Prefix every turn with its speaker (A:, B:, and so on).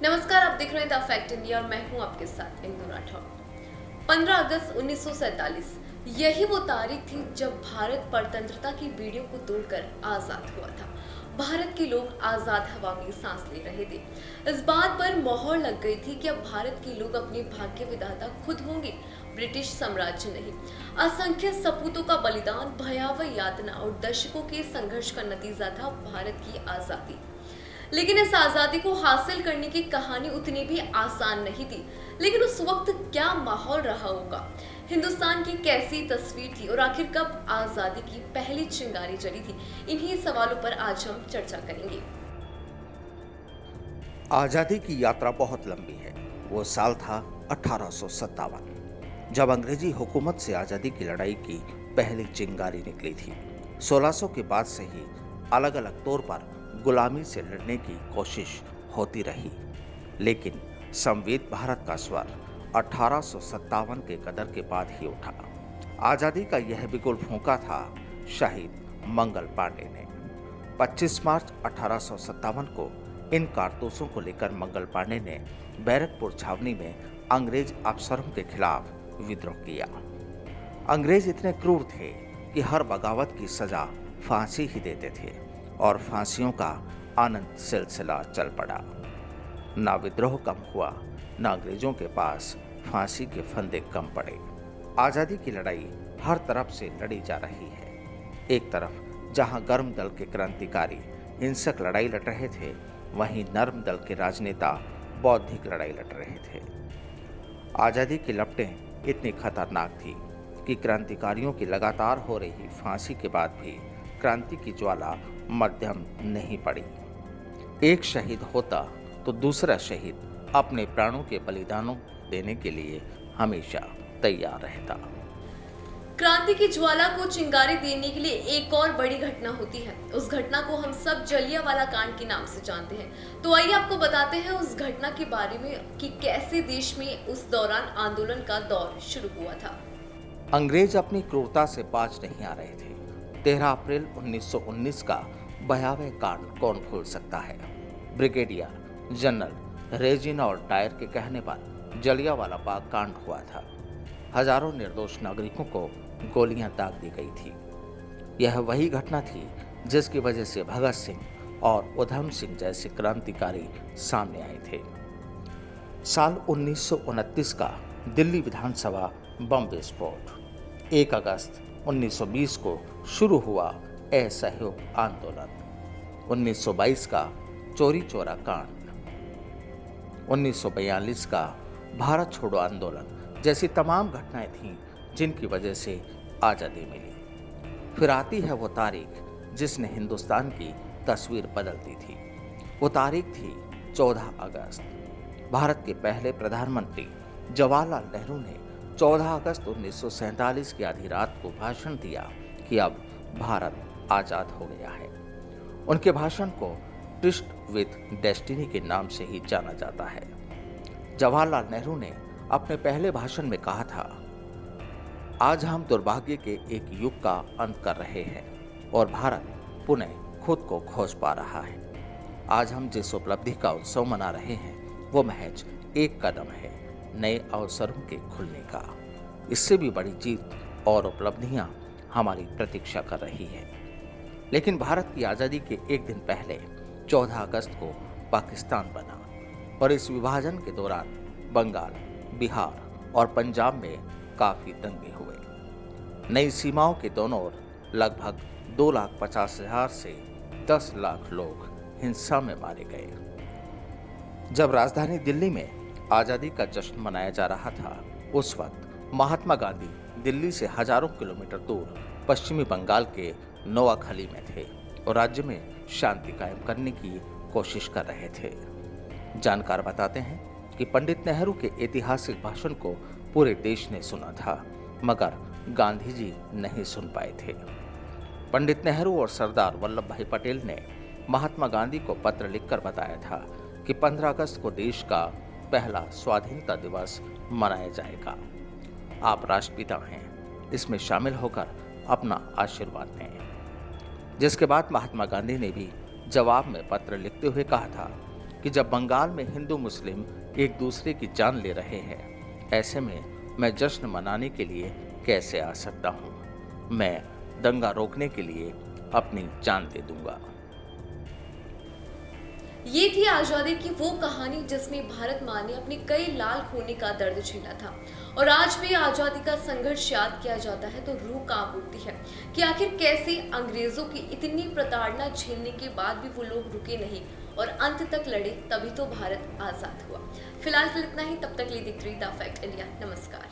A: नमस्कार, आप देख रहे हैं द फैक्ट इंडिया और मैं हूं आपके साथ इंदु राठौर। 15 अगस्त 1947 यही वो तारीख थी जब भारत परतंत्रता की बेड़ियों को तोड़कर आजाद हुआ था। भारत के लोग आजाद हवा में सांस ले रहे थे। इस बात पर मोहर लग गई थी कि अब भारत के लोग अपने भाग्य विधाता खुद होंगे, ब्रिटिश साम्राज्य नहीं। असंख्य सपूतों का बलिदान, भयावह यातना और दशकों के संघर्ष का नतीजा था भारत की आजादी। लेकिन इस आजादी को हासिल करने की कहानी उतनी भी आसान नहीं थी। लेकिन उस वक्त क्या माहौल रहा होगा, हिंदुस्तान की कैसी तस्वीर थी और आखिर कब आजादी की पहली चिंगारी जली थी, इन्हीं सवालों पर आज हम चर्चा करेंगे।
B: आजादी की यात्रा बहुत लंबी है। वो साल था 1857, जब अंग्रेजी हुकूमत से आजादी की लड़ाई की पहली चिंगारी निकली थी। 1600 के बाद से ही अलग अलग तौर पर गुलामी से लड़ने की कोशिश होती रही, लेकिन संवित भारत का स्वर 1857 के कदर के बाद ही उठा। आजादी का यह बिगुल फूंका था शहीद मंगल पांडे ने। 25 मार्च 1857 को इन कारतूसों को लेकर मंगल पांडे ने बैरकपुर छावनी में अंग्रेज अफसरों के खिलाफ विद्रोह किया। अंग्रेज इतने क्रूर थे कि हर बगावत की सजा फांसी ही देते थे और फांसियों का अनंत सिलसिला चल पड़ा। ना विद्रोह कम हुआ, ना अंग्रेजों के पास फांसी के फंदे कम पड़े। आजादी की लड़ाई हर तरफ से लड़ी जा रही है। एक तरफ जहां गर्म दल के क्रांतिकारी हिंसक लड़ाई लड़ रहे थे, वहीं नर्म दल के राजनेता बौद्धिक लड़ाई लड़ रहे थे। आजादी की लपटें इतनी खतरनाक थी कि क्रांतिकारियों की लगातार हो रही फांसी के बाद भी क्रांति की ज्वाला मध्यम नहीं पड़ी। एक शहीद होता तो दूसरा शहीद अपने प्राणों के बलिदानों देने के लिए हमेशा तैयार रहता।
A: क्रांति की ज्वाला को चिंगारी देने के लिए एक और बड़ी घटना होती है। उस घटना को हम सब जलियांवाला कांड के नाम से जानते हैं। तो आइए आपको बताते हैं उस घटना के बारे में कि कैसे देश में उस दौरान आंदोलन का दौर शुरू हुआ था।
B: अंग्रेज अपनी क्रूरता से बाज नहीं आ रहे थे। 13 अप्रैल 1919 का भयावह कांड कौन भूल सकता है। ब्रिगेडियर जनरल रेजिनाल्ड डायर के कहने पर जलियांवाला बाग कांड हुआ था। हजारों निर्दोष नागरिकों को गोलियां दाग दी गई थी। यह वही घटना थी जिसकी वजह से भगत सिंह और उधम सिंह जैसे क्रांतिकारी सामने आए थे। साल 1929 का दिल्ली विधानसभा बम विस्फोट। 1 अगस्त 1920 को शुरू हुआ असहयोग आंदोलन। 1922 का चोरी चोरा कांड। 1942 का भारत छोड़ो आंदोलन जैसी तमाम घटनाएं थीं जिनकी वजह से आजादी मिली। फिर आती है वो तारीख जिसने हिंदुस्तान की तस्वीर बदल दी थी। वो तारीख थी 14 अगस्त। भारत के पहले प्रधानमंत्री जवाहरलाल नेहरू ने 14 अगस्त 1947 की आधी रात को भाषण दिया कि अब भारत आजाद हो गया है। उनके भाषण को ट्रिस्ट विद डेस्टिनी के नाम से ही जाना जाता है। जवाहरलाल नेहरू ने अपने पहले भाषण में कहा था, आज हम दुर्भाग्य के एक युग का अंत कर रहे हैं और भारत पुनः खुद को खोज पा रहा है। आज हम जिस उपलब्धि का उत्सव मना रहे हैं वो महज एक कदम है नए अवसरों के खुलने का। इससे भी बड़ी जीत और उपलब्धियां हमारी प्रतीक्षा कर रही है। लेकिन भारत की आजादी के एक दिन पहले 14 अगस्त को पाकिस्तान बना और इस विभाजन के दौरान बंगाल, बिहार और पंजाब में काफी दंगे हुए। नई सीमाओं के दोनों ओर लगभग 2,50,000 से 10 लाख लोग हिंसा में मारे गए। जब राजधानी दिल्ली में आजादी का जश्न मनाया जा रहा था, उस वक्त महात्मा गांधी दिल्ली से हजारों किलोमीटर दूर पश्चिमी बंगाल के नोआखली में थे और राज्य में शांति कायम करने की कोशिश कर रहे थे। जानकार बताते हैं कि पंडित नेहरू के ऐतिहासिक भाषण को पूरे देश ने सुना था, मगर गांधी जी नहीं सुन पाए थे। पंडित नेहरू और सरदार वल्लभ भाई पटेल ने महात्मा गांधी को पत्र लिखकर बताया था कि 15 अगस्त को देश का पहला स्वाधीनता दिवस मनाया जाएगा। आप राष्ट्रपिता हैं, इसमें शामिल होकर अपना आशीर्वाद दें। जिसके बाद महात्मा गांधी ने भी जवाब में पत्र लिखते हुए कहा था कि जब बंगाल में हिंदू मुस्लिम एक दूसरे की जान ले रहे हैं, ऐसे में मैं जश्न मनाने के लिए कैसे आ सकता हूँ। मैं दंगा रोकने के लिए अपनी जान दे दूंगा।
A: ये थी आजादी की वो कहानी जिसमें भारत माँ ने अपने कई लाल खूनी का दर्द झेला था। और आज भी आजादी का संघर्ष याद किया जाता है तो रूह कांप उठती है कि आखिर कैसे अंग्रेजों की इतनी प्रताड़ना झेलने के बाद भी वो लोग रुके नहीं और अंत तक लड़े, तभी तो भारत आजाद हुआ। फिलहाल इतना ही, तब तक लिए देखते रहिए द फैक्ट इंडिया। नमस्कार।